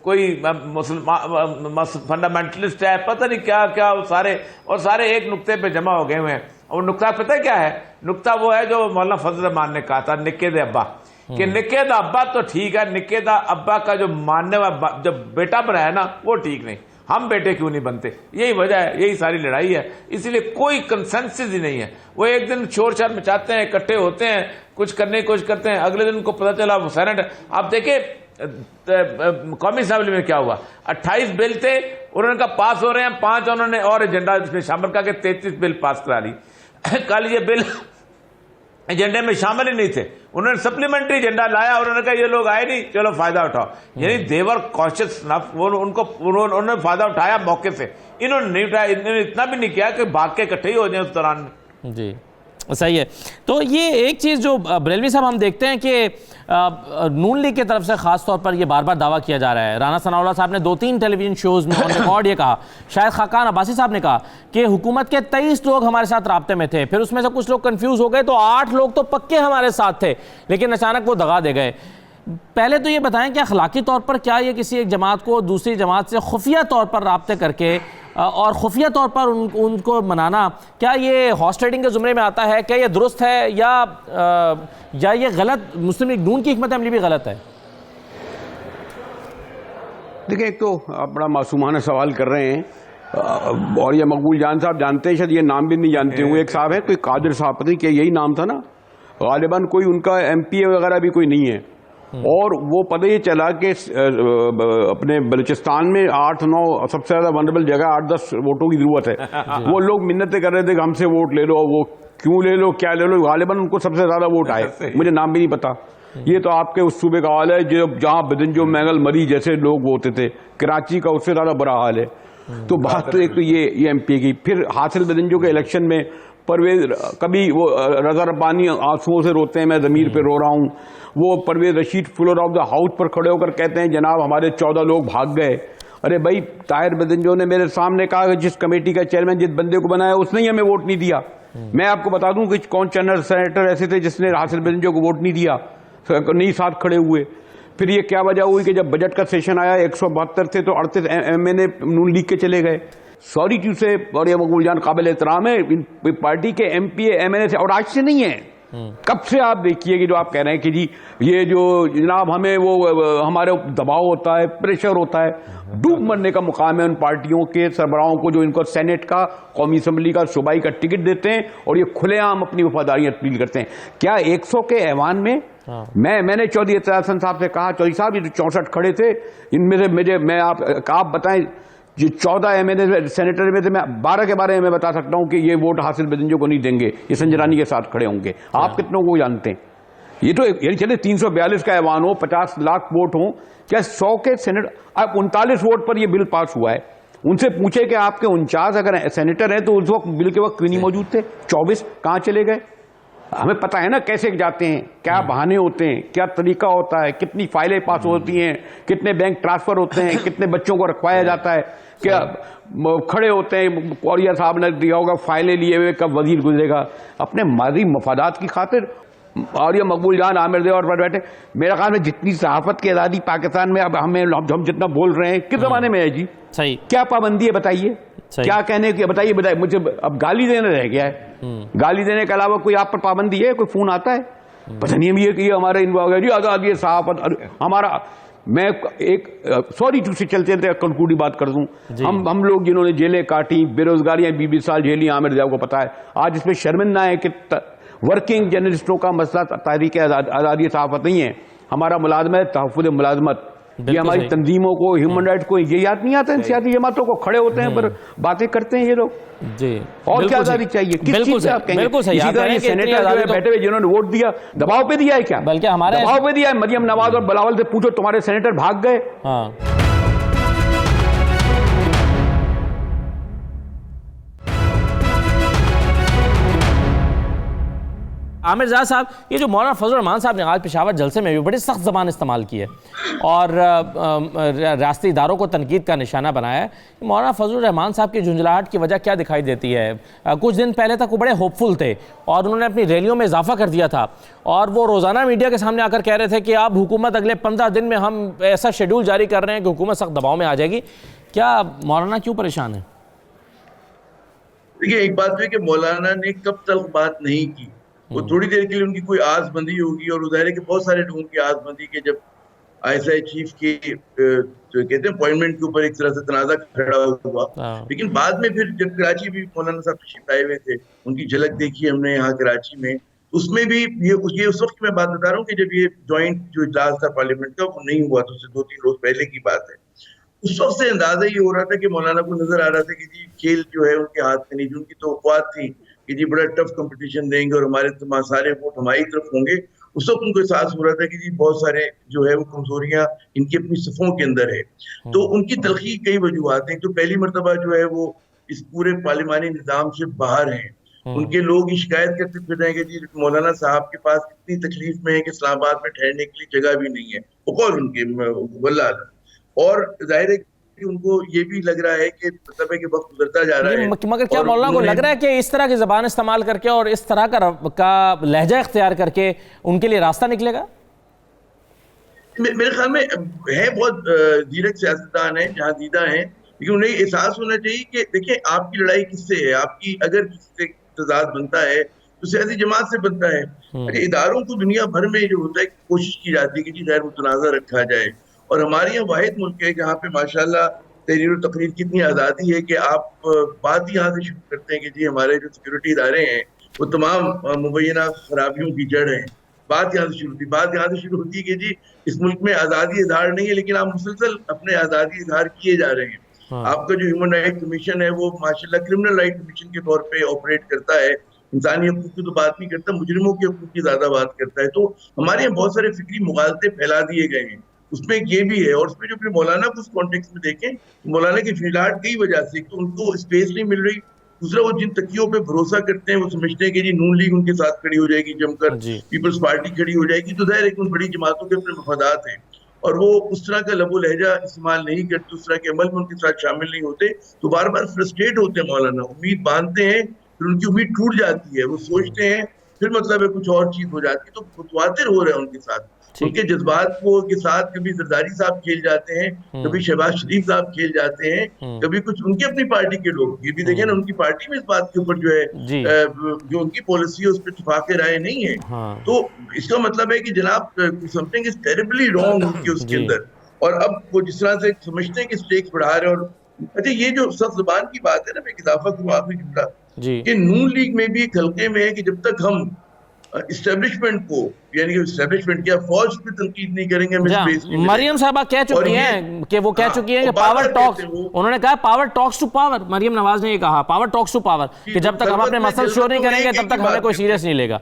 कोई मुसलमान फंडामेंटलिस्ट है, पता नहीं क्या क्या, वो सारे एक नुक्ते पे जमा हो गए हुए हैं। और नुक्ता पता है क्या है? नुक्ता वो है जो मौलाना फजल रहमान ने कहा था, निक्के दे अब्बा, कि निक्के दा अब्बा तो ठीक है, निक्के दा अब्बा का जो मानने वाला जब बेटा बना है ना वो ठीक नहीं, हम बेटे क्यों नहीं बनते? यही वजह है, यही सारी लड़ाई है। इसलिए कोई कंसेंसस ही नहीं है। वो एक दिन शोर शराब मचाते हैं, इकट्ठे होते हैं, कुछ करने की कोशिश करते हैं, अगले दिन उनको पता चला वो सेनेट। आप देखिए कौमी असेंबली में क्या हुआ, 28 बिल थे, उन्होंने कहा पास हो रहे हैं, 5 उन्होंने और एजेंडा इसमें शामिल करके 33 बिल पास करा ली। कल ये बिल एजेंडे में शामिल ही नहीं थे, उन्होंने सप्लीमेंट्री एजेंडा लाया, उन्होंने कहा ये लोग आए नहीं, चलो फायदा उठाओ। यानी देवर कॉन्शियस नफ, उन्होंने फायदा उठाया मौके से, इन्होंने नहीं उठाया। इन्होंने इतना भी नहीं किया कि भाग के इकट्ठे ही हो जाए उस दौरान। जी सही है। तो ये एक चीज़ जो बरेलवी साहब हम देखते हैं कि नून लीग की तरफ से ख़ास तौर पर ये बार बार दावा किया जा रहा है। राना सनाउल्लाह साहब ने 2-3 टेलीविजन शोज़ में ऑन रिकॉर्ड ये कहा, शायद खाकान अब्बासी साहब ने कहा कि हुकूमत के 23 लोग हमारे साथ राब्ते में थे, फिर उसमें से कुछ लोग कंफ्यूज हो गए तो 8 लोग तो पक्के हमारे साथ थे, लेकिन अचानक वो दगा दे गए। पहले तो ये बताएं कि अखलाकी तौर पर क्या ये किसी एक जमात को दूसरी जमात से खुफिया तौर पर राब्ते करके और खुफिया तौर पर उनको मनाना, क्या ये हॉर्स ट्रेडिंग के ज़ुमरे में आता है? क्या ये दुरुस्त है या ये गलत? मुस्लिम लीग नून की हिकमत अमली भी गलत है? देखिए, एक तो आप बड़ा मासूमाना सवाल कर रहे हैं और ये मकबूल जान साहब जानते हैं, शायद ये नाम भी नहीं जानते हुए। एक साहब है कोई कादिर साहब, पता नहीं क्या यही नाम था ना, गालिबन कोई उनका MP वगैरह भी कोई नहीं है। और वो पता ये चला कि अपने बलूचिस्तान में 8-9 सबसे ज्यादा वनरेबल जगह 8-10 वोटों की जरूरत है। वो लोग मिन्नतें कर रहे थे कि हमसे वोट ले लो, वो क्यों ले लो, क्या ले लो, गालिबन उनको सबसे ज्यादा वोट आए। मुझे नाम भी नहीं पता। ये तो आपके उस सूबे का हाल है जो जहां बदनजो मैंगल मरी जैसे लोग होते थे, कराची का उससे ज्यादा बुरा हाल है। तो बात तो एक तो ये MP की। फिर हासिल बदनजो के इलेक्शन में परवेज, कभी वो रजा रब्बानी आंसुओं से रोते हैं, मैं ज़मीर पे रो रहा हूँ। वो Pervez Rashid floor of the house पर खड़े होकर कहते हैं जनाब हमारे 14 लोग भाग गए। अरे भाई, ताहिर बदनजो ने मेरे सामने कहा कि जिस कमेटी का चेयरमैन जिस बंदे को बनाया उसने ही हमें वोट नहीं दिया। मैं आपको बता दूं कि कौन चंद सेनेटर ऐसे थे जिसने हासिल बदनजो को वोट नहीं दिया, नहीं साथ खड़े हुए। फिर ये क्या वजह हुई कि जब बजट का सेशन आया 172 थे तो 38 MNA नून लीग के चले गए। सॉरी टू से, और ये मकबूल जान काबिल एहतराम है, पार्टी के MP MNA से, और आज से नहीं है, कब से आप देखिए कि जो आप कह रहे हैं कि जी ये जो जनाब हमें वो हमारे दबाव होता है, प्रेशर होता है, डूब मरने का मुकाम है उन पार्टियों के सरबराहों को जो इनको सेनेट का, कौमी असम्बली का, सूबाई का टिकट देते हैं और ये खुलेआम अपनी वफादारियां अपील करते हैं। क्या 100 के ऐवान में मैंने चौधरी एतराज हसन साहब से कहा, चौधरी साहब ये जो 64 खड़े थे, इनमें से मैं आप बताएं जो 14 MLA सेनेटर में थे, मैं 12 के बारे में बता सकता हूं कि ये वोट हासिल बदंजों को नहीं देंगे, ये संजय रानी के साथ खड़े होंगे। आप कितनों को जानते हैं? ये तो यही चले 342 का ऐवान हो, 50 लाख वोट हो, क्या 100 के सेनेट, अब 39 वोट पर ये बिल पास हुआ है। उनसे पूछे कि आपके 49 अगर सेनेटर हैं तो उस वक्त बिल के वक्त क्यों नहीं मौजूद थे? 24 कहां चले गए? हमें पता है ना कैसे जाते हैं, क्या बहाने होते हैं, क्या तरीका होता है, कितनी फाइलें पास होती हैं, कितने बैंक ट्रांसफर होते हैं, कितने बच्चों को रखवाया जाता है, क्या खड़े होते हैं। कौरिया साहब ने दिया होगा फाइलें लिए हुए, कब वजीर गुजरेगा, अपने मादी मफादात की खातिर। और ये मकबूल जान आमिर देवर पर बैठे। मेरा ख्याल में जितनी सहाफत की आज़ादी पाकिस्तान में अब हम जितना बोल रहे हैं, किस जमाने में है जी? सही, क्या पाबंदी है बताइए? क्या कहने की बताइए? मुझे अब गाली देने रह गया है। गाली देने के अलावा कोई आप पर पाबंदी है? कोई फोन आता है? पता नहीं ये कि हमारे जी आजादी सहाफत हमारा। मैं एक सॉरी टू चलते कंक्लूड बात कर दूं, हम लोग जिन्होंने जेलें काटी, बेरोजगारियां 20 साल झेली, आमिर जाव को पता है। आज इसमें शर्मिंदा है कि वर्किंग जर्नलिस्टों का मसला तहरीक आजादी सहाफत नहीं है, हमारा मुलाजमत है, तहफ़्फ़ुज़ मुलाजमत। ये हमारी तंजीमों को, ह्यूमन राइट्स को ये याद नहीं आता। इन सियासी जमातों को खड़े होते हैं पर बातें करते हैं ये लोग जी। और क्या आजादी चाहिए? किस चीज से आप कहेंगे? बिल्कुल सही। सेनेटर जो है बैठे हुए जिन्होंने वोट दिया, दबाव पे दिया है क्या? बल्कि हमारे दबाव पे दिया है। मरियम नवाज और बिलावल से पूछो, तुम्हारे सेनेटर भाग गए। आमिर जाद साहब, ये जो मौलाना फजल रहमान साहब ने आज पेशावर जलसे में भी बड़ी सख्त ज़बान इस्तेमाल की है और रियासती इदारों को तनकीद का निशाना बनाया है। मौलाना फजल रहमान साहब की झुंझलाहट की वजह क्या दिखाई देती है? कुछ दिन पहले तक वो बड़े होपफुल थे और उन्होंने अपनी रैलियों में इजाफा कर दिया था और वो रोज़ाना मीडिया के सामने आकर कह रहे थे कि अब हुकूमत अगले 15 दिन में हम ऐसा शेड्यूल जारी कर रहे हैं कि हुकूमत सख्त दबाव में आ जाएगी। क्या मौलाना क्यों परेशान है? देखिए, एक बात है कि मौलाना ने कब तक बात नहीं की, वो थोड़ी देर के लिए उनकी कोई आस बंदी होगी और उधर है कि बहुत सारे लोगों की आस बंदी के जब ISI चीफ के जो कहते हैं अपॉइंटमेंट के ऊपर एक तरह से तनाजा खड़ा हुआ। लेकिन बाद में फिर जब कराची भी मौलाना साहब तशरीफ लाए हुए थे, उनकी झलक देखी हमने यहाँ कराची में, उसमें भी ये उस वक्त की मैं बात बता रहा हूँ कि जब ये ज्वाइंट जो इजलास था पार्लियामेंट का वो नहीं हुआ, तो उससे 2-3 रोज पहले की बात है। उस वक्त से अंदाजा ये हो रहा था कि मौलाना को नजर आ रहा था कि जी खेल जो है उनके हाथ में नहीं, जो उनकी तवक्कुआत थी कि जी बड़ा टफ कंपटीशन देंगे और हमारे सारे वोट हमारी तरफ होंगे। उस वक्त उनको एहसास हो रहा था कि जी बहुत सारे जो है वो कमजोरियां इनकी अपनी सफ़ों के अंदर है। तो उनकी तलखी कई वजूहत हैं। तो पहली मरतबा जो है वो इस पूरे पार्लिमानी निज़ाम से बाहर हैं। उनके लोग ये शिकायत करते फिर रहे हैं कि जी मौलाना साहब के पास इतनी तकलीफ में है कि इस्लामाबाद में ठहरने के लिए जगह भी नहीं है, बकौल उनके वल्लाह। और जाहिर है कि उनको ये भी लग रहा है कि मतलब है कि वक्त गुजरता जा रहा है। मगर क्या मौलाना को लग रहा है कि इस तरह की ज़बान इस्तेमाल करके और इस तरह का लहजा इख्तियार करके उनके लिए रास्ता निकलेगा? मेरे ख्याल में है बहुत जीरक सियासतदान है, जहाँ दीदा है, लेकिन उन्हें एहसास होना चाहिए कि देखिए आपकी लड़ाई किससे है। आपकी अगर किससे तजाद बनता है तो सियासी जमात से बनता है। इदारों को दुनिया भर में जो होता है कोशिश की जाती है कि जी गैर मुतनाज़ा रखा जाए, और हमारे यहाँ वाहिद मुल्क है जहाँ पे माशाल्लाह तहरीर और तकरीर की इतनी आज़ादी है कि आप बात ही यहाँ से शुरू करते हैं कि जी हमारे जो सिक्योरिटी इदारे हैं वो तमाम मुबैना खराबियों की जड़ हैं। बात यहाँ से शुरू होती, बात यहाँ से शुरू होती है कि जी इस मुल्क में आज़ादी इजहार नहीं है, लेकिन आप मुसलसल अपने आज़ादी इजहार किए जा रहे हैं। आपका जो ह्यूमन राइट कमीशन है वो माशाल्लाह क्रिमिनल राइट कमीशन के तौर पर ऑपरेट करता है, इंसानी हकूक़ की तो बात नहीं करता, मुजरिमों के हकूक़ की ज्यादा बात करता है। तो हमारे यहाँ बहुत सारे फिक्री मुगालते फैला दिए गए हैं, उसमें ये भी है। और उसमें जो फिर मौलाना को उस कॉन्टेक्स्ट में देखें, मौलाना की झुंझलाहट कई वजह से, तो उनको स्पेस नहीं मिल रही, दूसरा वो जिन तकियों पे भरोसा करते हैं वो समझते हैं कि जी नून लीग उनके साथ खड़ी हो जाएगी, जमकर पीपल्स पार्टी खड़ी हो जाएगी, तो जाहिर है कि उन बड़ी जमातों के अपने मफादात हैं और वो उस तरह का लबो लहजा इस्तेमाल नहीं करते, उस तरह के अमल में उनके साथ शामिल नहीं होते, तो बार बार फ्रस्ट्रेट होते हैं मौलाना, उम्मीद बांधते हैं, फिर उनकी उम्मीद टूट जाती है, वो सोचते हैं, फिर मतलब है कुछ और चीज हो जाती है। तो मुतवातिर हो रहे हैं उनके साथ, उनके जज्बात को के साथ कभी जरदारी साहब खेल जाते हैं, कभी शहबाज शरीफ साहब खेल जाते हैं, कभी कुछ उनकी अपनी पार्टी के लोग। ये भी देखें ना, उनकी पार्टी में इस बात के ऊपर जो है जो उनकी पॉलिसी है उस पर इत्तेफाक राय नहीं है। तो इसका मतलब है कि जनाब समथिंग इज टेरिबली रॉन्ग उनके उसके अंदर। और अब वो जिस तरह से समझते हैं कि स्टेक्स बढ़ा रहे हैं। और अच्छा, ये जो सख्त ज़बान की बात है ना, मैं इजाफा करूँ आखिरी जुमला कि नून लीग में भी एक हल्के में है कि जब तक हम इस्टेब्लिशमेंट को, यानी कि इस्टेब्लिशमेंट क्या, फौज पे तनकीद नहीं करेंगे। मरियम साहबा कह चुकी हैं कि वो कह चुकी हैं कि पावर टॉक्स, उन्होंने कहा power talks to power, Maryam Nawaz ने ये कहा पावर टॉक्स टू पावर, कि जब तक हम अपने मसल शो नहीं करेंगे तब तक हमें कोई सीरियस नहीं लेगा।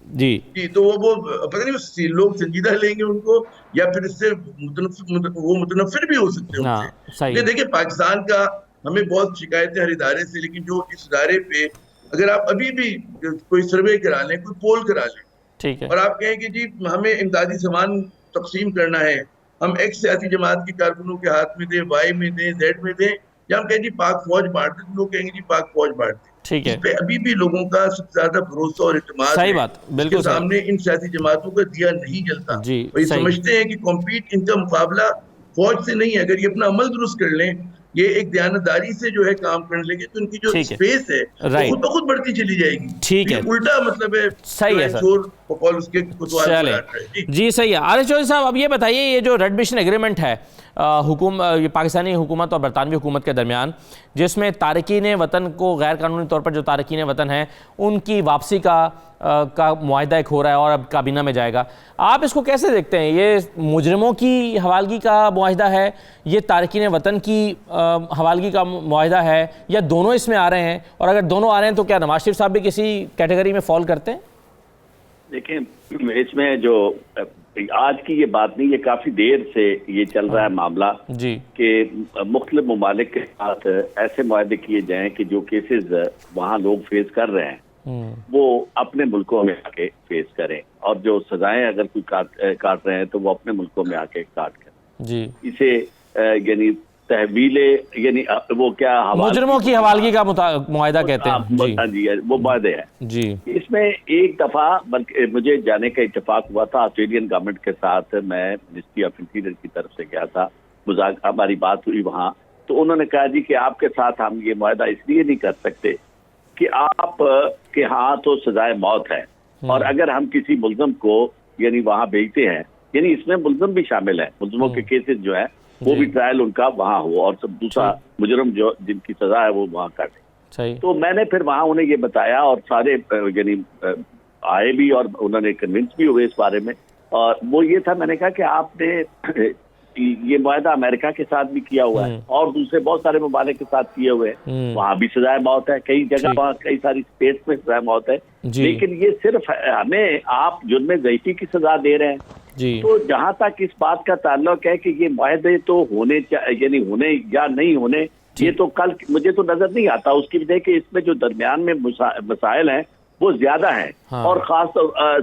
जी तो वो पता नहीं लोग संजीदा लेंगे उनको, या फिर इससे वो मुतनफिर भी हो सकते हैं। ये देखिए, पाकिस्तान का हमें बहुत शिकायतें हर इदारे से, लेकिन जो इस इदारे पे अगर आप अभी भी कोई सर्वे करा लें, कोई पोल करा लें, ठीक है, और आप कहें कि जी हमें इमदादी सामान तकसीम करना है, हम एक्स सियासी जमात के कारकुनों के हाथ में दें, वाई में दें, जेड में दें, या हम कहें जी पाक फौज बांट दें, लोग कहेंगे जी पाक फौज बांट दें। ठीक है, इस पे अभी भी लोगों का सबसे ज्यादा भरोसा और इत्मीनान, सही बात, बिल्कुल सामने इन सियासी जमातों का दिया नहीं जलता। जी, ये समझते हैं कि कॉम्पीट, इनका मुकाबला फौज से नहीं है। अगर ये अपना अमल दुरुस्त कर लें, ये एक दयानतदारी से जो है काम करने लगे, तो उनकी जो स्पेस है वो खुद ब खुद बढ़ती चली जाएगी। ठीक है, उल्टा मतलब है, सही है सर, उसके चले जी, सही है। आरिफ चौधरी साहब, अब ये बताइए, ये जो रेड मिशन एग्रीमेंट है ये पाकिस्तानी हुकूमत और बरतानवी हुकूमत के दरमियान, जिसमें तारकीन वतन को, गैर कानूनी तौर पर जो तारकीन वतन हैं उनकी वापसी का मुआहदा एक हो रहा है और अब काबीना में जाएगा, आप इसको कैसे देखते हैं? ये मुजरिमों की हवालगी का मुआहदा है, ये तारकीन वतन की हवालगी का मुआहदा है, या दोनों इसमें आ रहे हैं? और अगर दोनों आ रहे हैं तो क्या नवाज शरीफ साहब भी किसी कैटेगरी में फॉल करते हैं? देखिए, इसमें जो आज की ये बात नहीं, ये काफी देर से ये चल रहा है मामला जी, कि मुख्तलिफ ममालिक के साथ ऐसे मुआहदे किए जाएं कि जो केसेस वहाँ लोग फेस कर रहे हैं वो अपने मुल्कों में आके फेस करें, और जो सजाएं अगर कोई काट रहे हैं तो वो अपने मुल्कों में आके काट करें जी। इसे यानी तहवीले, यानी वो क्या मुजरिमों की हवालगी का मुआहदा कहते हैं जी, वो मुआहदे हैं जी। इसमें एक दफा बल्कि मुझे जाने का इत्तेफाक हुआ था, ऑस्ट्रेलियन गवर्नमेंट के साथ मैं मिनिस्ट्री ऑफ इंटीरियर की तरफ से गया था, हमारी बात हुई वहाँ, तो उन्होंने कहा जी कि आपके साथ हम ये मुआहदा इसलिए नहीं कर सकते कि आप के हाँ तो सजाए मौत है, और अगर हम किसी मुल्ज़िम को यानी वहाँ भेजते हैं, यानी इसमें मुल्ज़िम भी शामिल है, मुल्ज़िमों के केसेस जो है वो भी ट्रायल उनका वहाँ हो, और सब दूसरा मुजरम जो जिनकी सजा है वो वहाँ काटे। तो मैंने फिर वहाँ उन्हें ये बताया, और सारे यानी आए भी और उन्होंने कन्विंस भी हुए इस बारे में, और वो ये था, मैंने कहा कि आपने ये मुआहदा अमेरिका के साथ भी किया हुआ है और दूसरे बहुत सारे ममालिक के साथ किए हुए हैं, वहाँ भी सजाए मौत है, कई जगह वहाँ कई सारी स्टेट्स में सजाए मौत है, लेकिन ये सिर्फ हमें आप जुर्म ज़्यादती की सजा दे रहे हैं जी। तो जहाँ तक इस बात का ताल्लुक है कि ये मुआहदे तो होने यानी होने या नहीं होने, ये तो कल मुझे तो नजर नहीं आता, उसकी वजह कि इसमें जो दरमियान में मसाइल हैं वो ज्यादा है। हाँ। और खास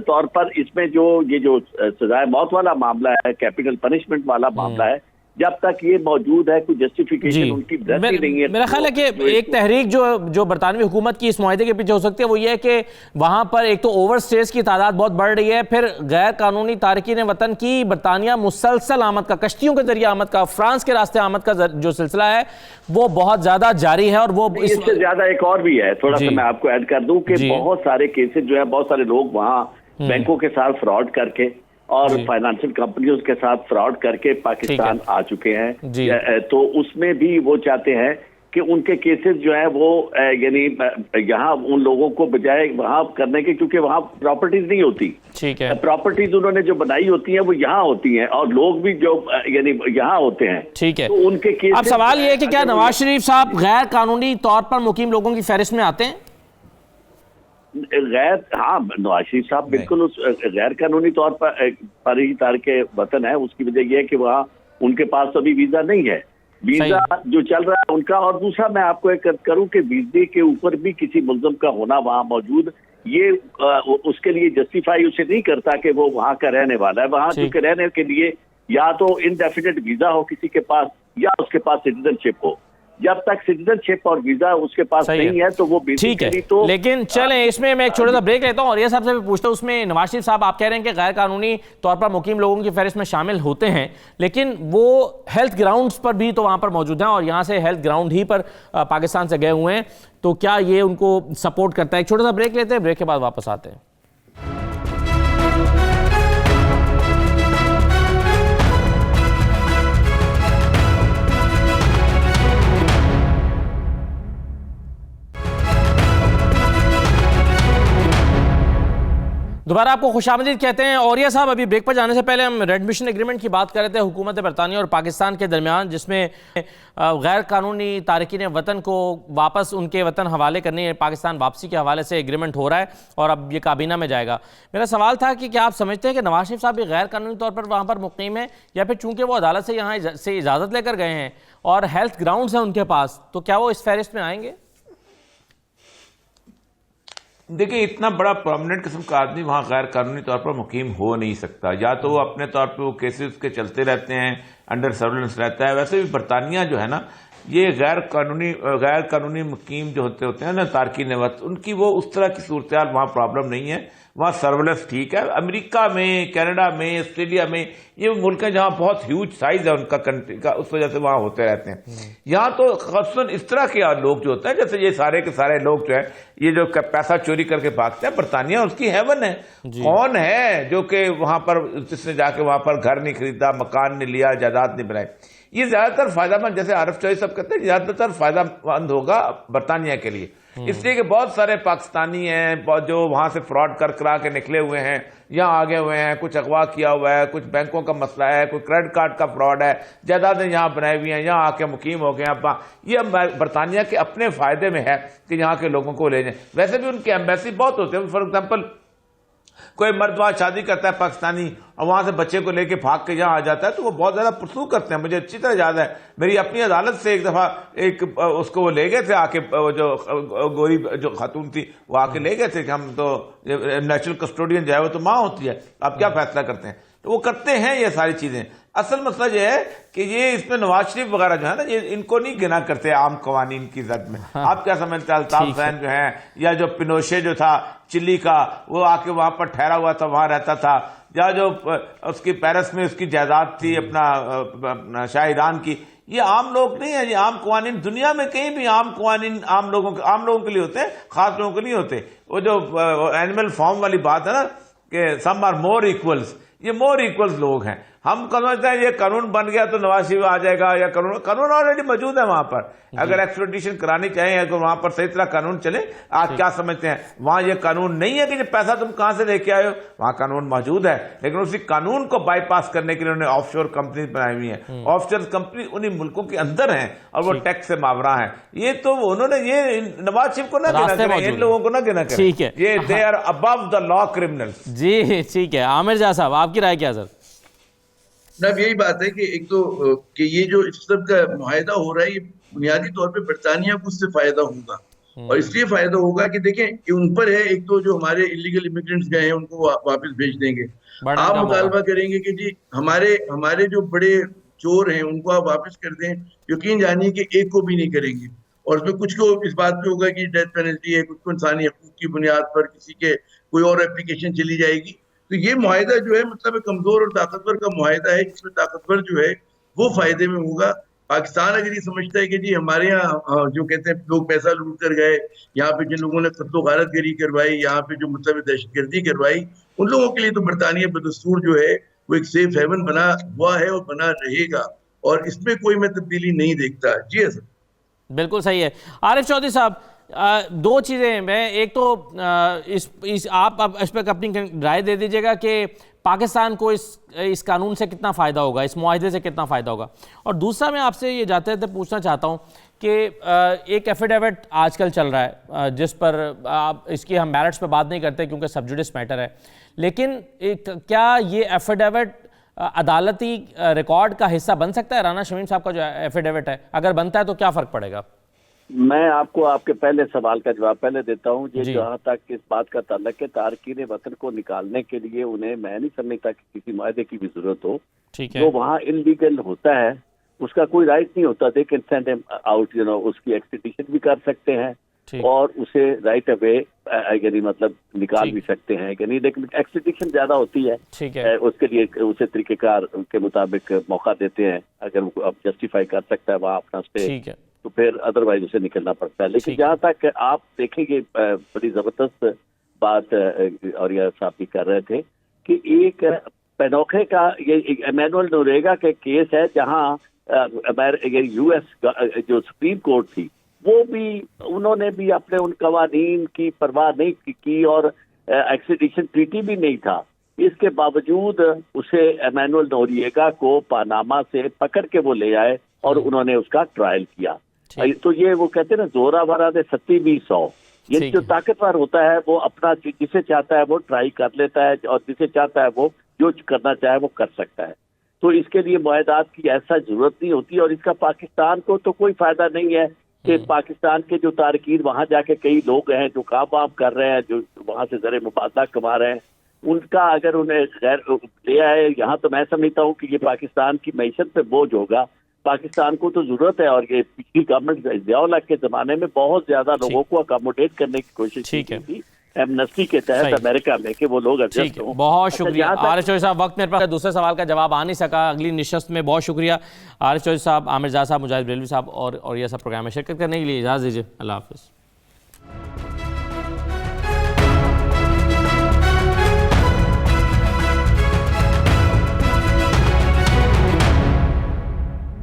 तौर पर इसमें जो ये जो सजाए मौत वाला मामला है, कैपिटल पनिशमेंट वाला मामला है, जब तक ये मौजूद है कोई जस्टिफिकेशन उनकी नहीं है। मेरा ख्याल है कि एक तहरीक जो बरतानवी हुकूमत की इस मुआहदे के पीछे हो सकती है वो ये है कि वहाँ पर एक तो ओवर स्टेज की तादाद बहुत बढ़ रही है, फिर गैर कानूनी तारकीन वतन की बरतानिया मुसलसल आमद का, कश्तियों के जरिए आमद का, फ्रांस के रास्ते आमद का जो सिलसिला है वो बहुत ज्यादा जारी है। और वो इससे ज्यादा एक और भी है, थोड़ा सा मैं आपको ऐड कर दूं कि बहुत सारे केसेज जो है, बहुत सारे लोग वहाँ बैंकों के साथ फ्रॉड करके और फाइनेंशियल कंपनियों के साथ फ्रॉड करके पाकिस्तान आ चुके हैं, तो उसमें भी वो चाहते हैं कि उनके केसेस जो है वो यानी यहाँ उन लोगों को बजाय वहाँ करने के, क्योंकि वहाँ प्रॉपर्टीज नहीं होती, ठीक है, प्रॉपर्टीज उन्होंने जो बनाई होती हैं वो यहाँ होती हैं, और लोग भी जो यानी यहाँ होते हैं, ठीक है, तो उनके केसेस। अब सवाल ये है कि क्या नवाज शरीफ साहब गैर कानूनी तौर पर मुकीम लोगों की फहरिस्त में आते हैं? हाँ, नवाज शरीफ साहब बिल्कुल उस गैर कानूनी तौर पर ही तारके वतन है। उसकी वजह यह है कि वहाँ उनके पास अभी वीजा नहीं है, वीजा जो चल रहा है उनका। और दूसरा मैं आपको एक करूं कि वीजे के ऊपर भी किसी मुल्ज़िम का होना वहाँ मौजूद, ये उसके लिए जस्टिफाई उसे नहीं करता कि वो वहाँ का रहने वाला है। वहाँ के रहने के लिए या तो इनडेफिनेट वीजा हो किसी के पास, या उसके पास सिटीजनशिप हो। जब तक सिटीजनशिप और वीजा उसके पास नहीं है तो वो ठीक है। तो लेकिन चलें, इसमें मैं एक छोटा सा ब्रेक लेता हूं और ये सबसे भी पूछता हूं, उसमें नवाज शरीफ साहब आप कह रहे हैं कि गैर कानूनी तौर पर मुकीम लोगों की फहरिस्त में शामिल होते हैं, लेकिन वो हेल्थ ग्राउंड्स पर भी तो वहां पर मौजूद हैं और यहां से हेल्थ ग्राउंड ही पर पाकिस्तान से गए हुए हैं, तो क्या ये उनको सपोर्ट करता है? एक छोटा सा ब्रेक लेते हैं, ब्रेक के बाद वापस आते हैं। दोबारा आपको खुशामदीद कहते हैं। औरिया साहब, अभी ब्रेक पर जाने से पहले हम रेडमिशन एग्रीमेंट की बात कर रहे थे हुकूमत बरतानिया और पाकिस्तान के दरमियान, जिसमें गैर कानूनी तारकीन वतन को वापस उनके वतन हवाले करने, पाकिस्तान वापसी के हवाले से एग्रीमेंट हो रहा है और अब ये काबीना में जाएगा। मेरा सवाल था कि क्या आप समझते हैं कि नवाज शरीफ साहब भी गैर कानूनी तौर पर वहाँ पर मुकीम है, या फिर चूंकि वो अदालत से यहाँ से इजाज़त लेकर गए हैं और हेल्थ ग्राउंड्स हैं उनके पास, तो क्या वो इस फहरिस्त में आएंगे? देखिए, इतना बड़ा प्रोमिनेंट किस्म का आदमी वहां गैर कानूनी तौर पर मुकीम हो नहीं सकता। या तो वो अपने तौर पे वो केसेस के चलते रहते हैं, अंडर सर्विलेंस रहता है। वैसे भी बरतानिया जो है ना, ये गैर कानूनी मुकीम जो होते हैं ना, तारकीन वतन, उनकी वो उस तरह की सूरत हाल वहां प्रॉब्लम नहीं है। वहां सर्विलेंस ठीक है। अमेरिका में, कनाडा में, ऑस्ट्रेलिया में, ये मुल्क हैं जहां बहुत ह्यूज साइज है उनका कंट्री का, उस वजह से वहां होते रहते हैं। यहाँ तो खासतौर इस तरह के लोग जो होते हैं, जैसे ये सारे के सारे लोग जो है, ये जो पैसा चोरी करके भागते हैं, बरतानिया उसकी हेवन है। कौन है जो कि वहां पर, जिसने जाके वहां पर घर नहीं खरीदा, मकान नहीं लिया, जायदाद नहीं बनाई? ये ज्यादातर फायदामंद, जैसे आरिफ चौधरी सब कहते हैं, ज्यादातर फायदामंद होगा बरतानिया के लिए, इसलिए कि बहुत सारे पाकिस्तानी हैं जो वहां से फ्रॉड करा के निकले हुए हैं, यहाँ आगे हुए हैं, कुछ अगवा किया हुआ है, कुछ बैंकों का मसला है, कोई क्रेडिट कार्ड का फ्रॉड है, जायदादें यहाँ बनाई हुई हैं, यहाँ आके मुकीम हो गए। अब ये बरतानिया के अपने फायदे में है कि यहाँ के लोगों को ले जाए। वैसे भी उनकी एम्बेसी बहुत होते हैं। फॉर एग्जाम्पल, कोई मर्द वहां शादी करता है पाकिस्तानी और वहां से बच्चे को लेके भाग के यहाँ आ जाता है, तो वो बहुत ज्यादा परसू करते हैं। मुझे अच्छी तरह याद है, मेरी अपनी अदालत से एक दफा उसको वो ले गए थे आके, जो गोरी जो खातून थी वो आके ले गए थे कि हम तो नेचुरल कस्टोडियन जो है वो तो माँ होती है, आप क्या फैसला करते हैं? तो वो करते हैं ये सारी चीजें। असल मसला यह है कि ये इसमें नवाज शरीफ वगैरह जो है ना, ये इनको नहीं गिना करते आम कवानीन की जद में। आप क्या समझते हैं? अल्ताफ हुसैन जो है, या जो पिनोशे जो था चिली का, वो आके वहां पर ठहरा हुआ था, वहां रहता था, या जो उसकी पेरिस में उसकी जायदाद थी अपना शाह ईरान की, ये आम लोग नहीं है, ये आम कवानीन। दुनिया में कहीं भी आम कवानीन आम लोगों के लिए होते हैं, खास लोगों के लिए होते। वो जो एनिमल फॉर्म वाली बात है ना कि सम आर मोर इक्वल्स, ये मोर इक्वल्स लोग हैं। हम समझते हैं ये कानून बन गया तो नवाज शरीफ आ जाएगा, या कानून ऑलरेडी मौजूद है वहां पर। अगर एक्सट्राडिशन करानी चाहें, अगर वहां पर सही तरह कानून चले, आज क्या समझते हैं वहां ये कानून नहीं है कि पैसा तुम कहां से लेके आए हो, वहां कानून मौजूद है। लेकिन उसी कानून को बाईपास करने के लिए उन्होंने ऑफशोर कंपनी बनाई हुई है। ऑफशोर कंपनी उन्हीं मुल्कों के अंदर है और वो टैक्स से मावरा है। ये तो उन्होंने, ये नवाज शरीफ को ना गिना करें, इन लोगों को ना गिना करें। ठीक है, ये they are above the law criminals. जी ठीक है। आमिर जा साहब, आपकी राय क्या सर? जनाब, यही बात है कि एक तो कि ये जो इस सब का मुआहदा हो रहा है, ये बुनियादी तौर पे बरतानिया को उससे फायदा होगा। और इसलिए फायदा होगा कि देखें कि उन पर है, एक तो जो हमारे इलीगल इमिग्रेंट्स गए हैं उनको वापस भेज देंगे। आप मुतालबा करेंगे कि जी हमारे जो बड़े चोर हैं उनको आप वापस कर दें, यकीन जानिए कि एक को भी नहीं करेंगे। और उसमें कुछ को इस बात पे होगा कि डेथ पेनल्टी है, कुछ को इंसानी हकूक की बुनियाद पर किसी के कोई और एप्लीकेशन चली जाएगी। तो ये मुआहदा जो है, मतलब कमजोर और ताकतवर का मुआहदा है, जिसमें ताकतवर जो है वो फायदे में होगा। पाकिस्तान अगर ये समझता है कि जी हमारे यहाँ जो कहते हैं लोग पैसा लूट कर गए, यहाँ पे जिन लोगों ने कत्लो गारतगरी करवाई, यहाँ पे जो मतलब दहशतगर्दी करवाई, उन लोगों के लिए तो बरतानिया बदस्तूर जो है वो एक सेफ हेवन बना हुआ है और बना रहेगा, और इसमें कोई मैं तब्दीली नहीं देखता। जी सर, बिल्कुल सही है। आरिफ चौधरी साहब, दो चीज़ें, मैं एक तो आप इस पर अपनी राय दे दीजिएगा कि पाकिस्तान को इस कानून से कितना फ़ायदा होगा, इस मुआहदे से कितना फ़ायदा होगा। और दूसरा, मैं आपसे ये जाते जाते पूछना चाहता हूँ कि एक एफिडेविट आजकल चल रहा है जिस पर आप इसकी हम मेरिट्स पे बात नहीं करते क्योंकि सब जुडिस मैटर है, लेकिन क्या ये एफिडेविट अदालती रिकॉर्ड का हिस्सा बन सकता है? राना शमीम साहब का जो एफिडेविट है, अगर बनता है तो क्या फ़र्क पड़ेगा? मैं आपको आपके पहले सवाल का जवाब पहले देता हूं। ये जहां तक इस बात का ताल्लुक है, तारकीन वतन को निकालने के लिए उन्हें, मैं नहीं समझता कि किसी मुआहदे की भी जरूरत हो। ठीक है, जो वहां इनलीगल होता है उसका कोई राइट नहीं होता, they can send him out, उसकी एक्सट्रेडिशन भी कर सकते हैं और उसे राइट अवे यानी मतलब निकाल भी सकते हैं कि नहीं, लेकिन एक्सट्रेडिशन ज्यादा होती है, उसके लिए उसे तरीकेकार के मुताबिक मौका देते हैं। अगर वो अब जस्टिफाई कर सकता है वहाँ अपना स्टे, तो फिर अदरवाइज उसे निकलना पड़ता है। लेकिन जहाँ तक आप देखेंगे, बड़ी जबरदस्त बात और यह साहब भी कर रहे थे कि एक पेनोखे का ये इमैनुअल नोरेगा के केस है, जहाँ यूएस जो सुप्रीम कोर्ट थी वो भी, उन्होंने भी अपने उन कवानीन की परवाह नहीं की और एक्सट्रेडिशन ट्रीटी भी नहीं था। इसके बावजूद उसे एमेनुअल नोरिएगा को पनामा से पकड़ के वो ले आए और उन्होंने उसका ट्रायल किया। तो ये वो कहते हैं ना, जोरा भरा दे सत्ती भी 100। ये जो ताकतवर होता है वो अपना जिसे चाहता है वो ट्राई कर लेता है और जिसे चाहता है वो जो करना चाहे वो कर सकता है। तो इसके लिए मुआहदात की ऐसा जरूरत नहीं होती और इसका पाकिस्तान को तो कोई फायदा नहीं है कि पाकिस्तान के जो तारकीन वहां जाके कई लोग हैं जो काम वाम कर रहे हैं, जो वहां से ज़र मुबादला कमा रहे हैं, उनका अगर उन्हें गैर ले आए यहाँ, तो मैं समझता हूँ कि ये पाकिस्तान की मईशत पे बोझ होगा। पाकिस्तान को तो जरूरत है, और ये पिछली गवर्नमेंट ज़िया-उल-हक के जमाने में बहुत ज्यादा लोगों को अकोमोडेट करने की कोशिश की थी एमनेस्टी के तहत अमेरिका में, कि वो लोग एडजस्ट हों। बहुत शुक्रिया आरिफ चौधरी साहब। वक्त मेरे पास दूसरे सवाल का जवाब आ नहीं सका अगली निशस्त में। बहुत शुक्रिया आरिफ चौधरी साहब, आमिर जाज़ साहब, मुजाहिद बरेलवी साहब और ये सब प्रोग्राम में शिरकत करने के लिए। इजाज़त दीजिए, अल्लाह हाफ़िज़।